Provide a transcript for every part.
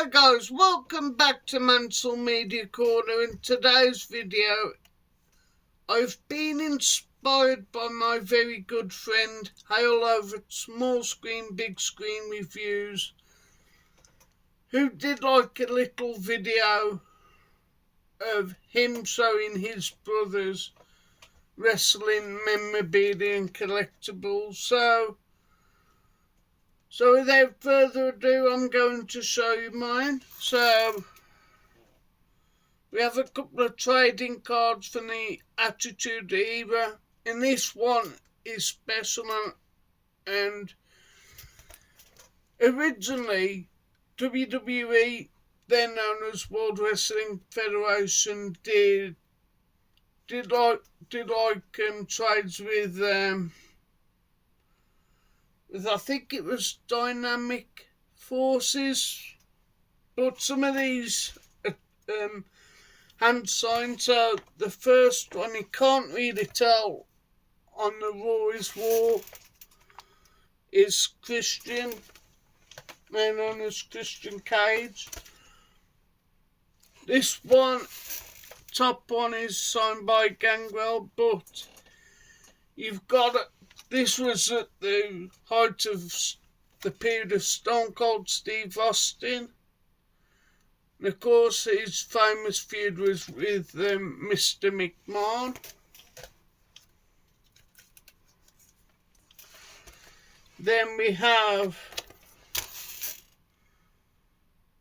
Hi guys, welcome back to Mansell Media Corner. In today's video, I've been inspired by my very good friend Hale over at Small Screen Big Screen Reviews, who did like a little video of him showing his brothers wrestling memorabilia and collectibles. So without further ado, I'm going to show you mine. So we have a couple of trading cards from the Attitude Era, and this one is special. And originally, WWE, then known as World Wrestling Federation, did trades with I think it was Dynamic Forces, but some of these hand signed. So the first one, you can't really tell on the Roy's War, is Christian, now known as Christian Cage. This one, top one, is signed by Gangrel, but you've got it. This was at the height of the period of Stone Cold Steve Austin. And of course, his famous feud was with Mr. McMahon. Then we have,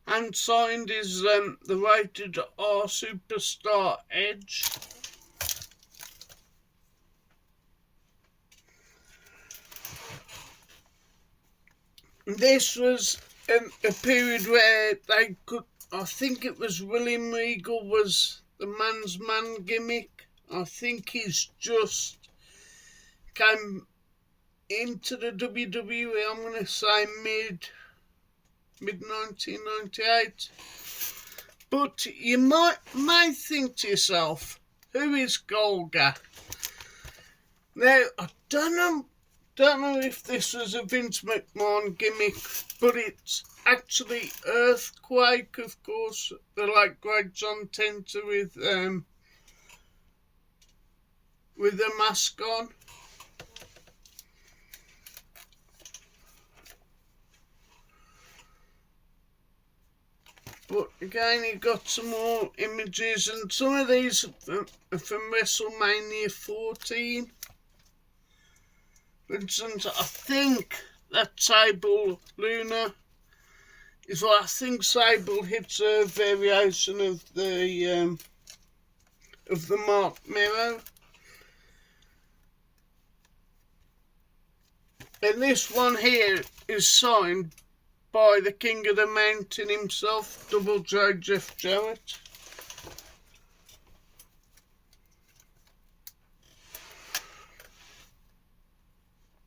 hand signed, is the Rated R Superstar Edge. This was a period where they could, I think it was William Regal was the man's man gimmick. I think he's just came into the WWE, I'm going to say mid 1998. But you may think to yourself, who is Golga? Now, I don't know if this was a Vince McMahon gimmick, but it's actually Earthquake, of course, the like great John Tenter with a mask on. But again, you've got some more images, and some of these are from WrestleMania 14. For instance, I think that Sable Luna is what I think Sable hits a variation of the Mark Miro. And this one here is signed by the King of the Mountain himself, Double J Jeff Jarrett.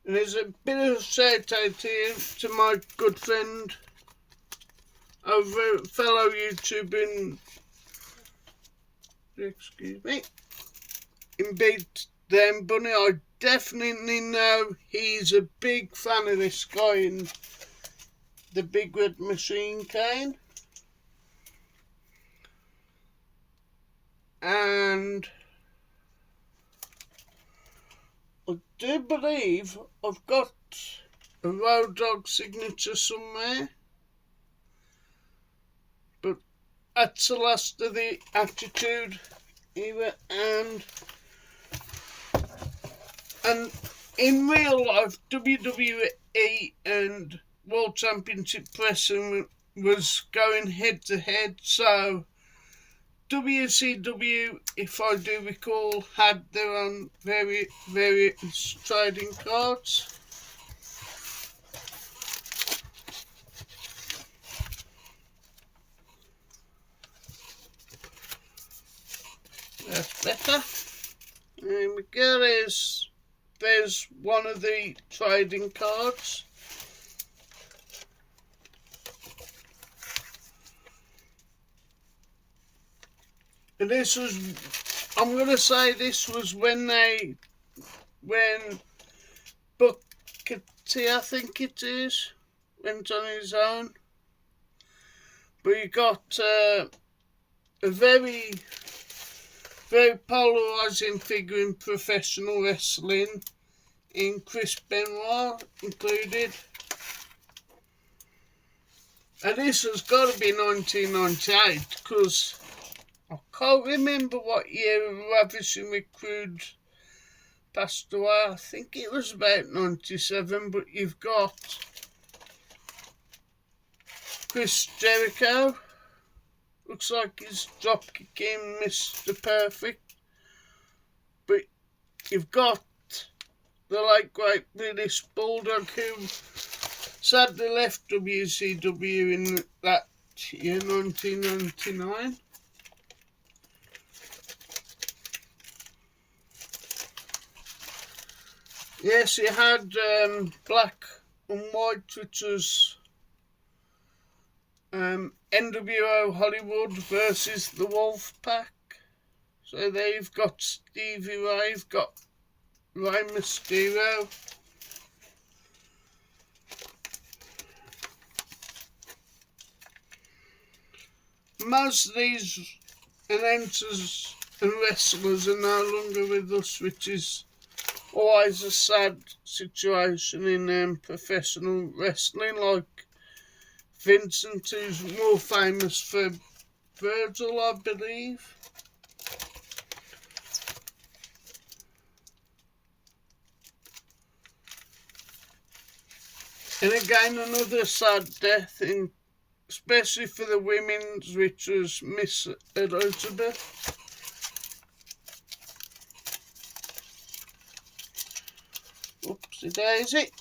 And there's a bit of a shout out here to my good friend over fellow YouTuber in Beat Them Bunny. I definitely know he's a big fan of this guy in the Big Red Machine Cane. And I do believe I've got a Road Dogg signature somewhere, but that's the last of the Attitude Era. And in real life, WWE and World Championship Wrestling was going head to head, so WCW, if I do recall, had their own various trading cards. That's better. And we go, there's one of the trading cards. And this was, I'm going to say this was when Booker T, I think it is, went on his own. But you got a very, very polarising figure in professional wrestling, in Chris Benoit included. And this has got to be 1998, because I can't remember what year Ravishing Recruit passed away. I think it was about 97, but you've got Chris Jericho. Looks like he's dropkicking Mr. Perfect. But you've got the late great British Bulldog, who sadly left WCW in that year, 1999. Yes, you had Black and White, which was NWO Hollywood versus the Wolfpack. So there you've got Stevie Ray, you've got Rey Mysterio. Most of these announcers and wrestlers are no longer with us, which is always a sad situation in professional wrestling, like Vincent, who's more famous for Virgil, I believe. And again, another sad death, especially for the women's, which was Miss Elizabeth. Oopsie daisy.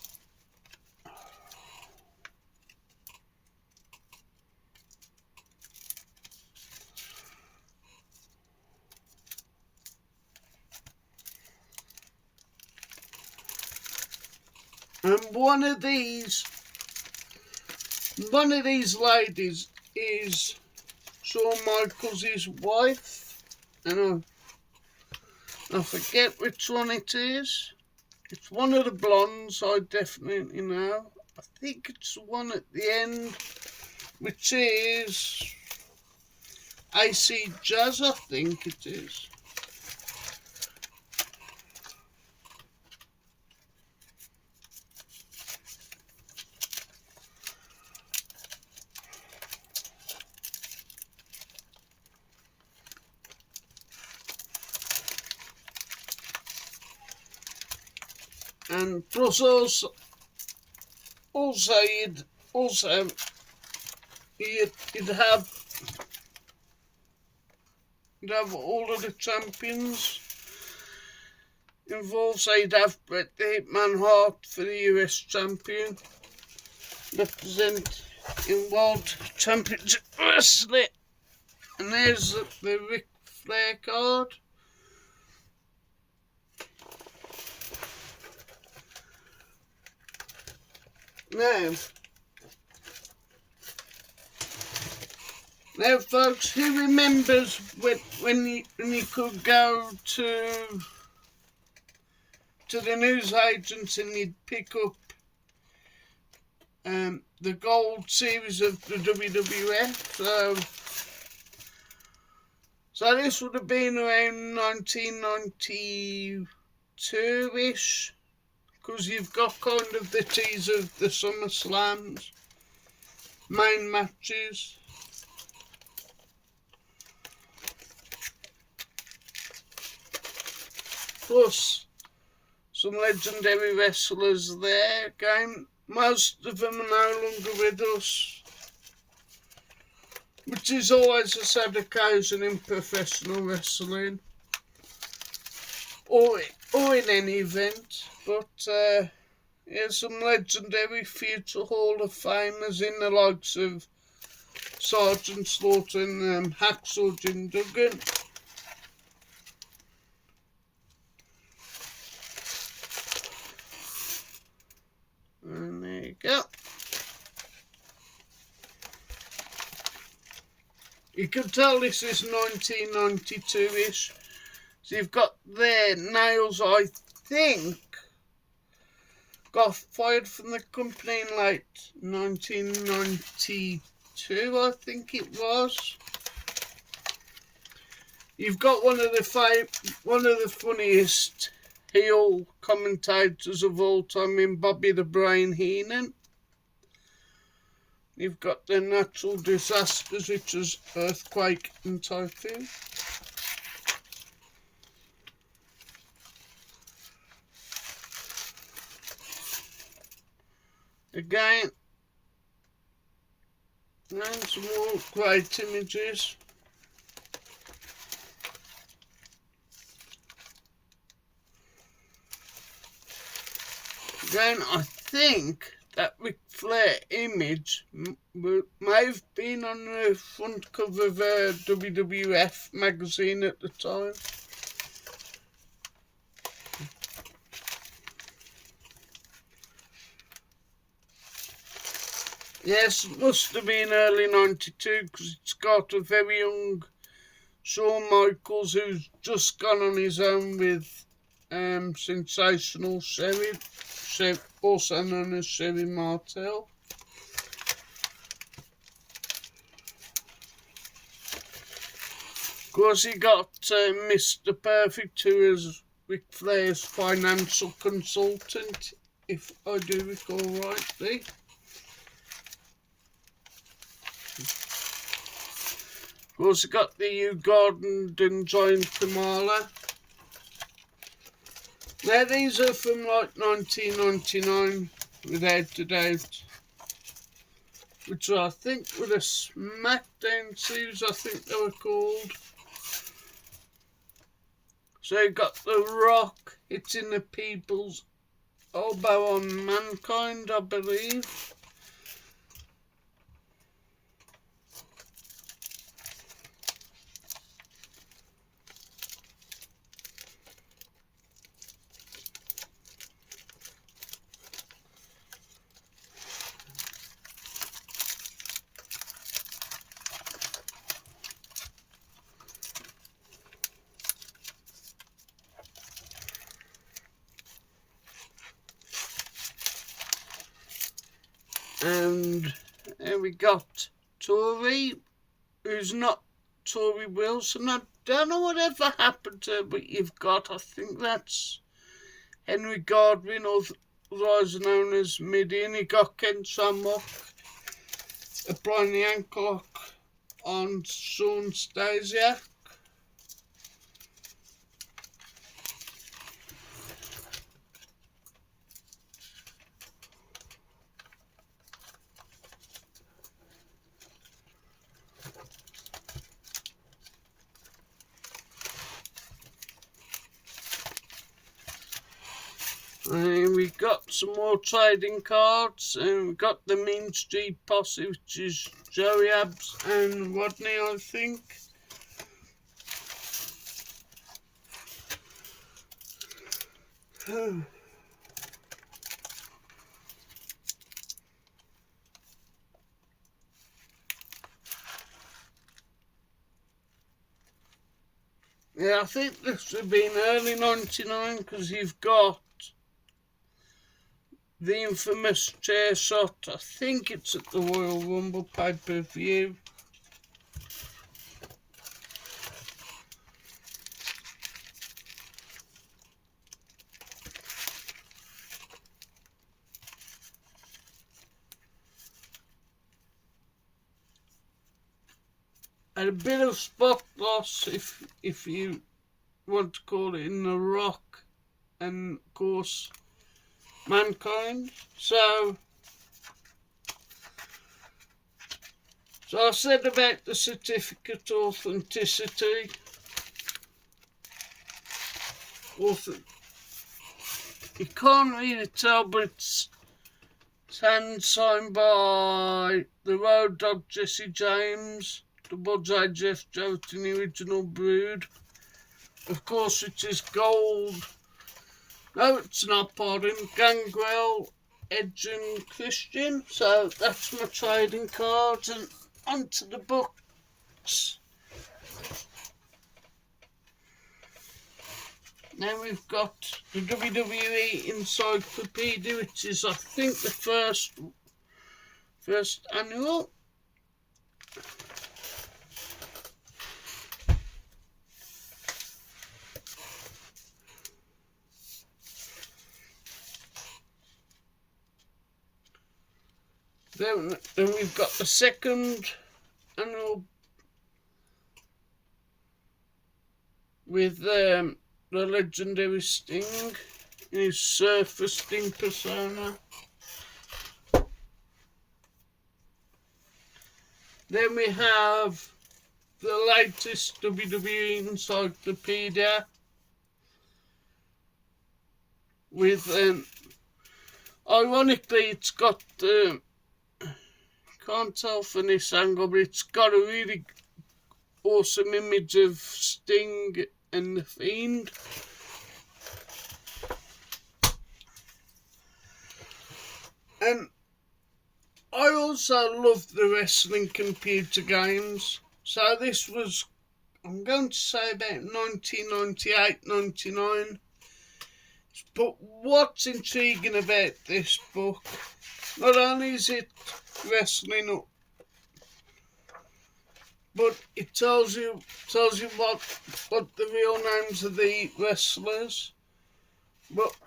And one of these ladies is Shawn Michaels' wife, and I forget which one it is. It's one of the blondes, I definitely know. I think it's the one at the end, which is AC Jazz, I think it is. And plus also you'd have all of the champions involved. So you'd have Bret the Hitman Hart for the US champion, represent in World Championship Wrestling. And there's the Ric Flair card. Now folks, who remembers when you could go to the newsagents and you'd pick up the gold series of the WWF? So this would have been around 1992-ish. Because you've got kind of the tease of the SummerSlams, main matches. Plus some legendary wrestlers there again. Most of them are no longer with us, which is always a sad occasion in professional wrestling, or in any event. But here's some legendary future Hall of Famers in the likes of Sergeant Slaughter and Hacksaw Jim Duggan. And there you go. You can tell this is 1992-ish. So you've got their nails, I think, got fired from the company in late 1992. 92, I think it was. You've got one of the funniest heel commentators of all time in Bobby the Brain Heenan. You've got the natural disasters, which is earthquake and typhoon. Again, and some more great images. Again, I think that Ric Flair image may have been on the front cover of a WWF magazine at the time. Yes, it must have been early 92 because it's got a very young Shawn Michaels who's just gone on his own with Sensational Sherry, also known as Sherry Martel. Of course, he got Mr. Perfect, who is Ric Flair's financial consultant, if I do recall rightly. Of course, we got the Hugh Gordon and Giant Kamala. Now, these are from like 1999, without a doubt. Which I think were the SmackDown series, I think they were called. So you got The Rock hitting the people's elbow on Mankind, I believe. And we got Tori, who's not Tori Wilson. I don't know whatever happened to her, but you've got, I think that's Henry Godwin, otherwise known as Midi, and you got Ken Shamrock applying the ankle lock on Shawn Stasiak. And we got some more trading cards, and we got the Mean Street Posse, which is Joey Abs and Rodney, I think. Yeah, I think this would have been early 99 because you've got the infamous chair shot. I think it's at the Royal Rumble pay-per-view. And a bit of spot loss, if you want to call it, in The Rock and, of course, Mankind. So I said about the certificate authenticity. You can't really tell, but it's hand signed by the Road Dogg Jesse James, Double J Jeff Jarrett in the original Brood. Of course, it is gold. No, it's not, pardon. Gangrel, Edge and Christian. So that's my trading cards, and onto the books. Now we've got the WWE Encyclopedia, which is, I think, the first annual. Then we've got the second annual with the legendary Sting in his Surfer Sting persona. Then we have the latest WWE encyclopedia with, ironically, it's got, can't tell from this angle, but it's got a really awesome image of Sting and the Fiend. And I also love the wrestling computer games. So this was, I'm going to say about 1998-99. But what's intriguing about this book, not only is it wrestling, but it tells you what the real names of the wrestlers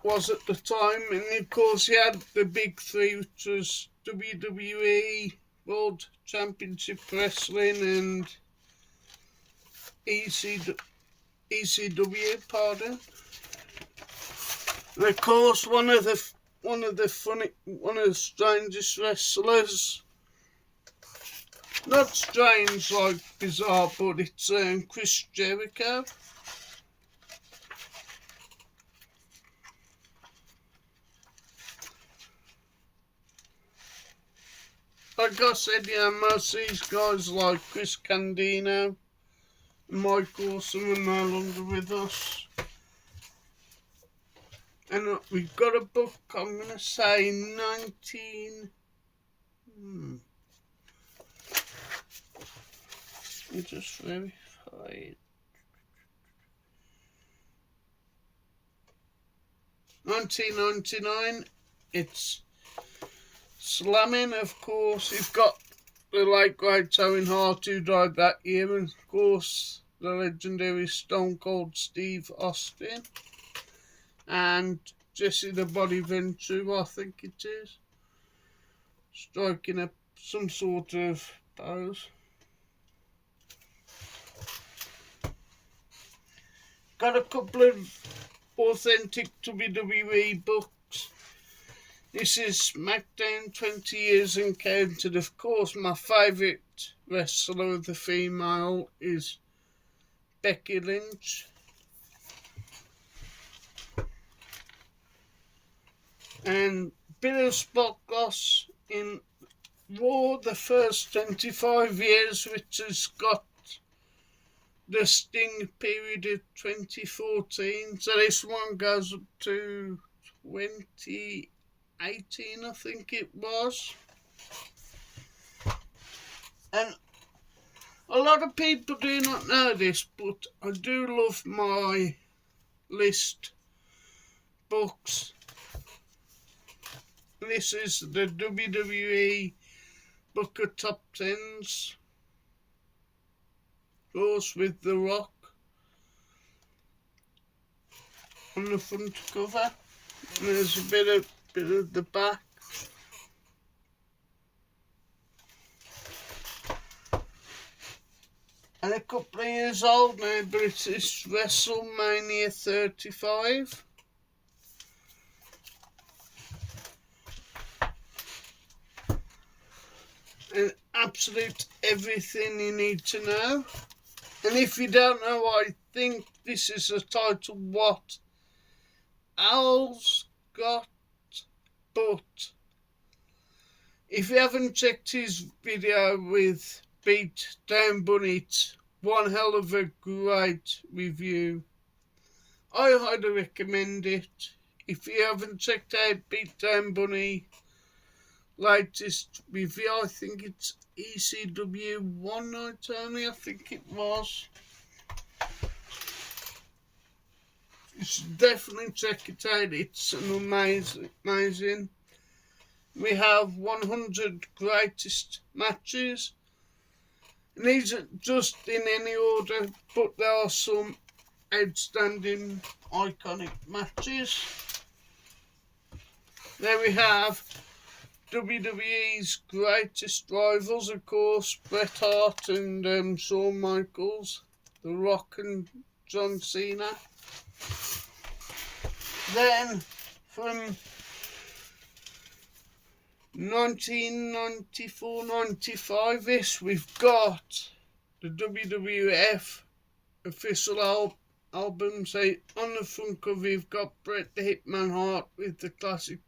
was at the time. And of course you had the big three, which was WWE, World Championship Wrestling, and ECW, pardon. And of course one of the strangest wrestlers, not strange like bizarre, but it's Chris Jericho. Like I said, most of these guys like Chris Candido and Mike Awesome are no longer with us. And we've got a book, I'm going to say let me just verify it. 1999, it's slamming, of course. You've got the late great Owen Hart, who died that year, and of course the legendary Stone Cold Steve Austin, and Jesse the Body Ventura, I think it is, striking some sort of pose. Got a couple of authentic WWE books. This is SmackDown 20 Years and Counted. Of course, my favourite wrestler of the female is Becky Lynch. And bit of spot gloss in Raw, the first 25 years, which has got the Sting period of 2014. So this one goes up to 2018, I think it was. And a lot of people do not know this, but I do love my list books. This is the WWE Book of Top 10s, of course, with The Rock on the front cover. And there's a bit of the back. And a couple of years old now, but it's WrestleMania 35. And absolute everything you need to know. And if you don't know, I think this is the title, What Al's Got. But if you haven't checked his video with Beat Down Bunny, it's one hell of a great review. I highly recommend it. If you haven't checked out Beat Down Bunny latest review, I think it's ECW One Night Only, I think it was. You should definitely check it out. It's an amazing. We have 100 greatest matches. And these are just in any order, but there are some outstanding iconic matches. There we have WWE's greatest rivals, of course, Bret Hart and Shawn Michaels, The Rock and John Cena. Then, from 1994-95ish, we've got the WWF official album. So on the front cover, you've got Bret the Hitman Hart with the classic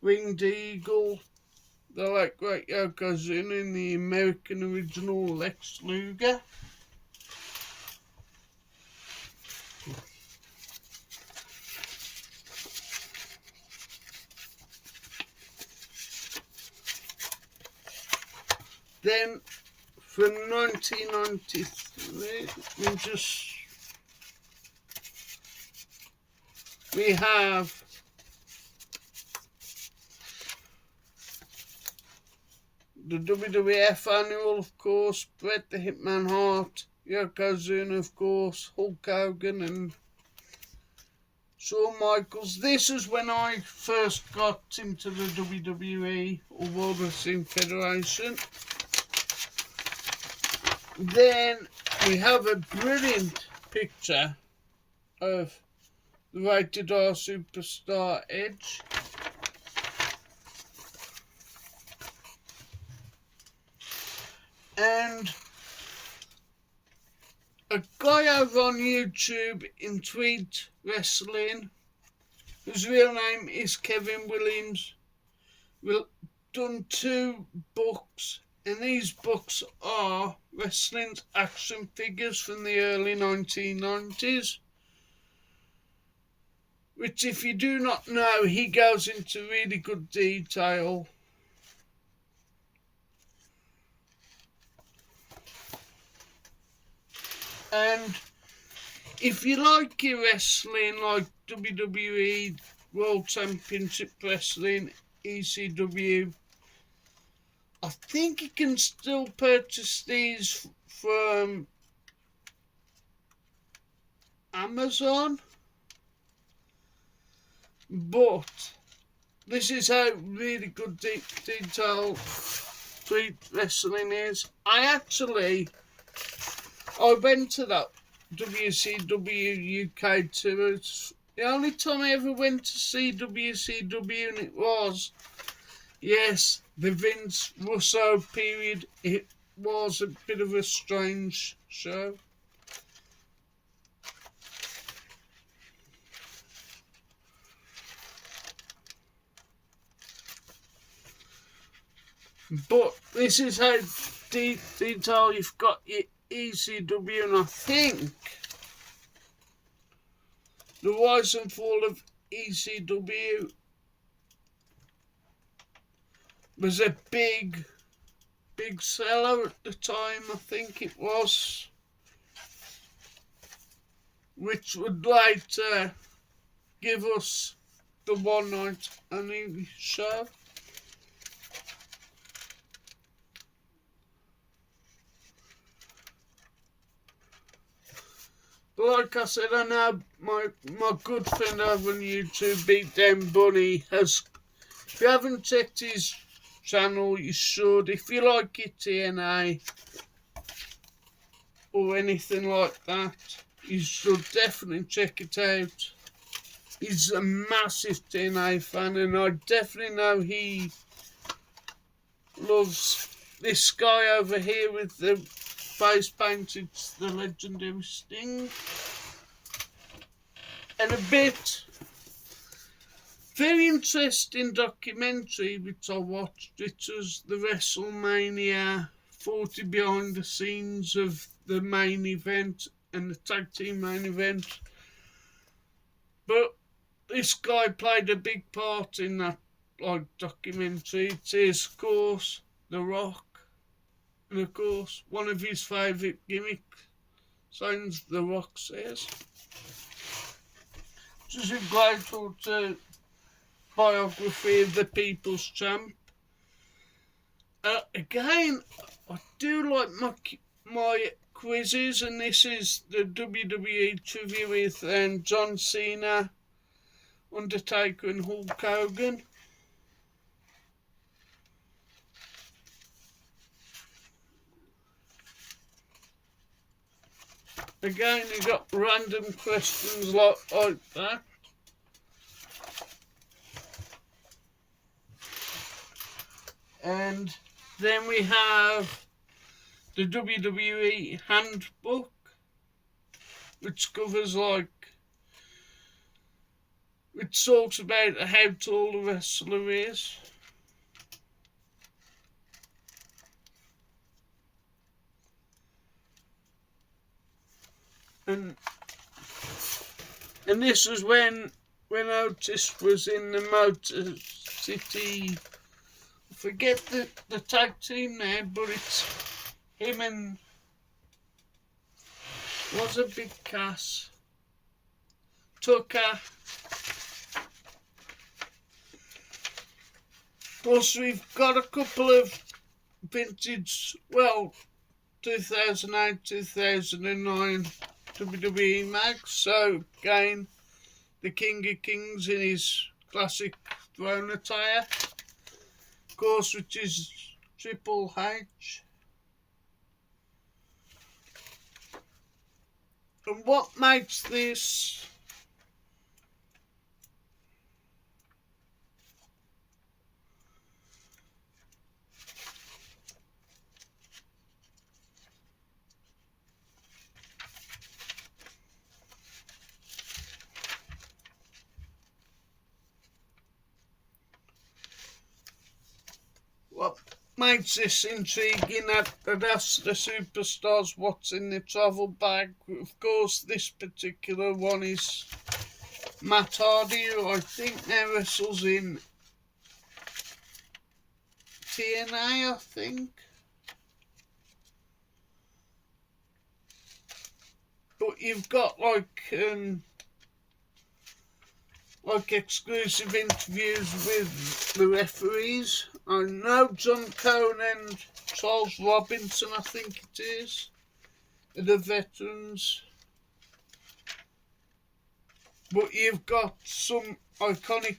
winged eagle, the late great Yokozuna in the American original Lex Luger. Then from 1993, we have the WWF annual, of course, Bret the Hitman Hart, Yokozuna, of course, Hulk Hogan and Shawn Michaels. This is when I first got into the WWE, or World Wrestling Federation. Then we have a brilliant picture of the Rated R superstar Edge. And a guy over on YouTube in Tweet Wrestling, whose real name is Kevin Williams, done 2 books, and these books are wrestling's action figures from the early 1990s, which, if you do not know, he goes into really good detail. And if you like your wrestling, like WWE, World Championship Wrestling, ECW, I think you can still purchase these from Amazon. But this is how really good detail Tweet Wrestling is. I went to that WCW UK tour. It's the only time I ever went to see WCW, and it was, yes, the Vince Russo period. It was a bit of a strange show. But this is how detailed you've got your ECW, and I think the rise and fall of ECW was a big seller at the time, I think it was, which would later give us the One Night Only show. Like I said, I know my good friend over on YouTube, Beatdown Bunny, if you haven't checked his channel, you should. If you like your TNA or anything like that, you should definitely check it out. He's a massive TNA fan, and I definitely know he loves this guy over here with the face painted, the legendary Sting. And a very interesting documentary which I watched, which was the WrestleMania 40 behind the scenes of the main event and the tag team main event. But this guy played a big part in that documentary. It is, of course, The Rock. And of course, one of his favourite gimmick signs, The Rock says. This is a great biography of the People's Champ. Again, I do like my quizzes, and this is the WWE trivia with John Cena, Undertaker and Hulk Hogan. Again, you got random questions like that. And then we have the WWE handbook, which covers which talks about how tall the wrestler is. And this was when Otis was in the Motor City. I forget the tag team now, but it's him and was a Big Cass, Tucker. Plus, we've got a couple of vintage, 2008, 2009 WWE mags. So again, the King of Kings in his classic throne attire, of course, which is Triple H. And what makes this intriguing that that's the superstars what's in the travel bag. Of course, this particular one is Matt Hardy, who I think now wrestles in TNA, I think. But you've got exclusive interviews with the referees. I know John Cone and Charles Robinson, I think it is, are the veterans. But you've got some iconic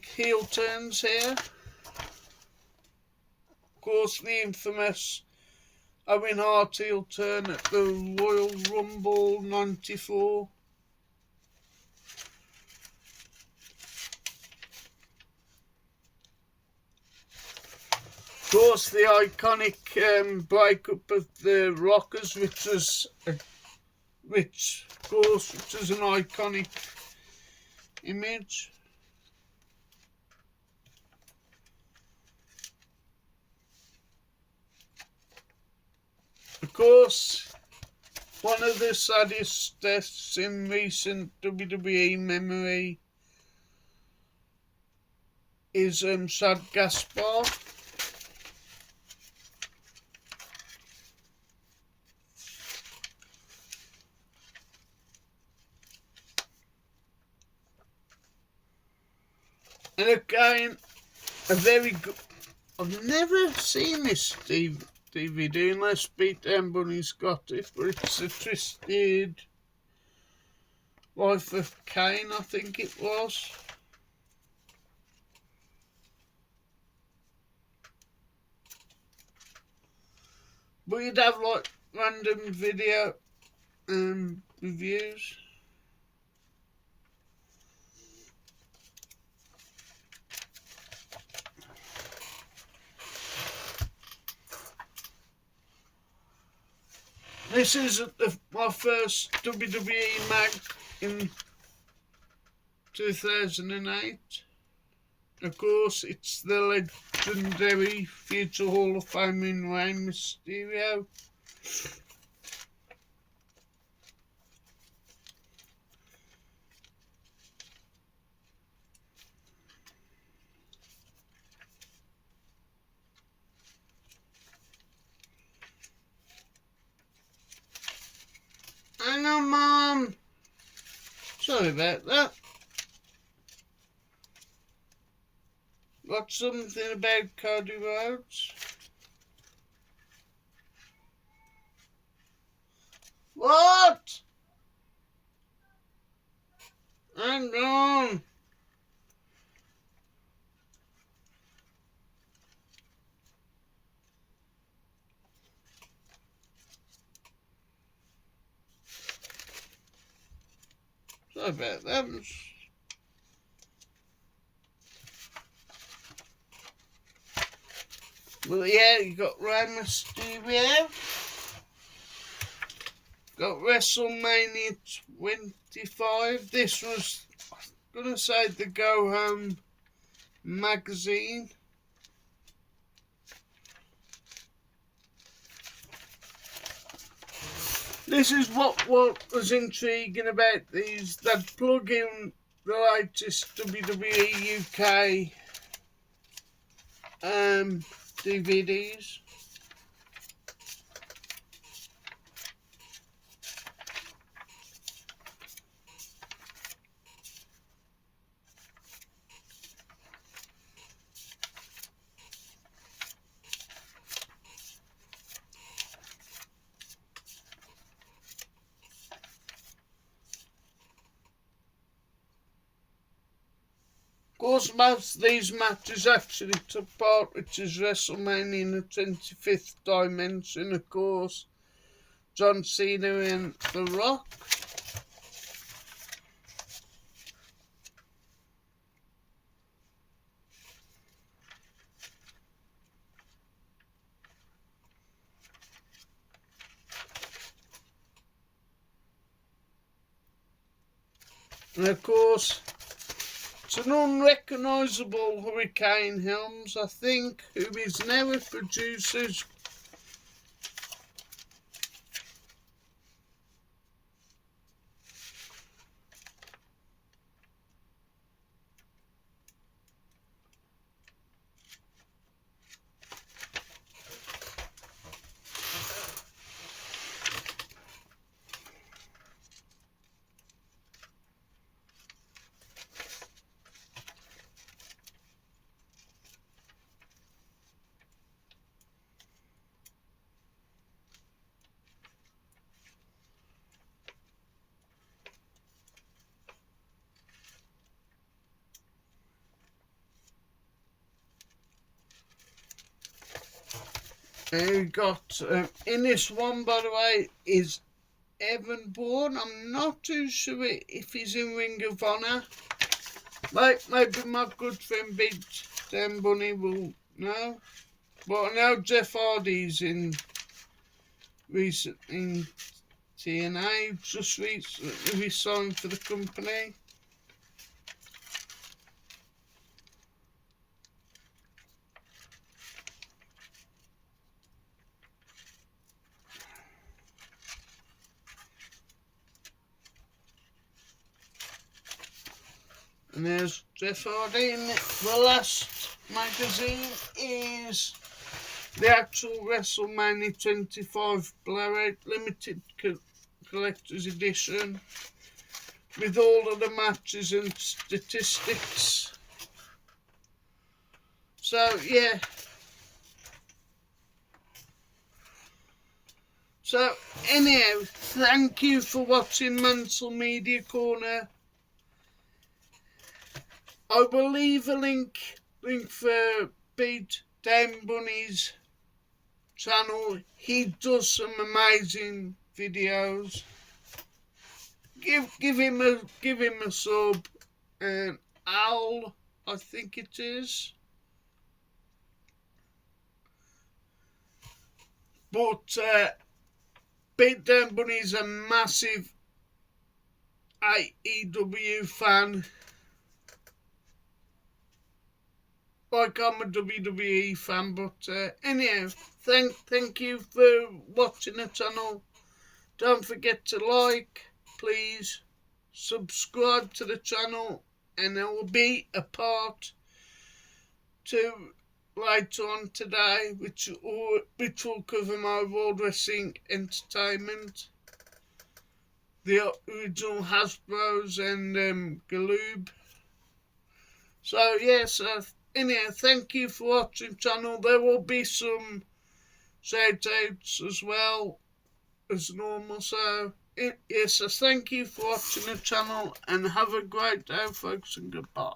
heel turns here. Of course, the infamous Owen Hart heel turn at the Royal Rumble 94. Of course, the iconic breakup of the Rockers, which was an iconic image. Of course, one of the saddest deaths in recent WWE memory is Shad Gaspar. And again, a very good. I've never seen this DVD unless Beatdown Bunny's got it, but it's a Twisted Life of Kane, I think it was. But you'd have random video reviews. This is my first WWE mag in 2008. Of course, it's the legendary future Hall of Famer Rey Mysterio. Hang on, Mum. Sorry about that. Got something about Cody Rhodes. What? Hang on. Sorry about that. Well, yeah, you got Rey Mysterio. Got WrestleMania 25. This was, I'm gonna say, the Go Home magazine. This is what was intriguing about these. They'd plug in the latest WWE UK DVDs. Of course, most of these matches actually took part, which is WrestleMania in the 25th dimension, of course. John Cena and The Rock. And of course, it's an unrecognisable Hurricane Helms, I think, who is now a producer. We got, in this one, by the way, is Evan Bourne. I'm not too sure if he's in Ring of Honor. Maybe my good friend Big Dan Bunny will know. But I know Jeff Hardy's in TNA, just recently resigned for the company. And there's Jeff Hardy. And the last magazine is the actual WrestleMania 25 Blowout Limited Collector's Edition with all of the matches and statistics. So, yeah. So, anyhow, thank you for watching Mansell Media Corner. I will leave a link for Big Dan Bunny's channel. He does some amazing videos. Give him a sub, and Al, I think it is. But Big Dan Bunny's a massive AEW fan. Like I'm a WWE fan, but anyhow, thank you for watching the channel. Don't forget to like, please, subscribe to the channel, and there will be a part 2 later on today, which will cover my World Wrestling Entertainment, the original Hasbro's and Galoob. So yes, anyhow, thank you for watching the channel. There will be some shout outs as well as normal. So yes, so thank you for watching the channel, and have a great day, folks, and goodbye.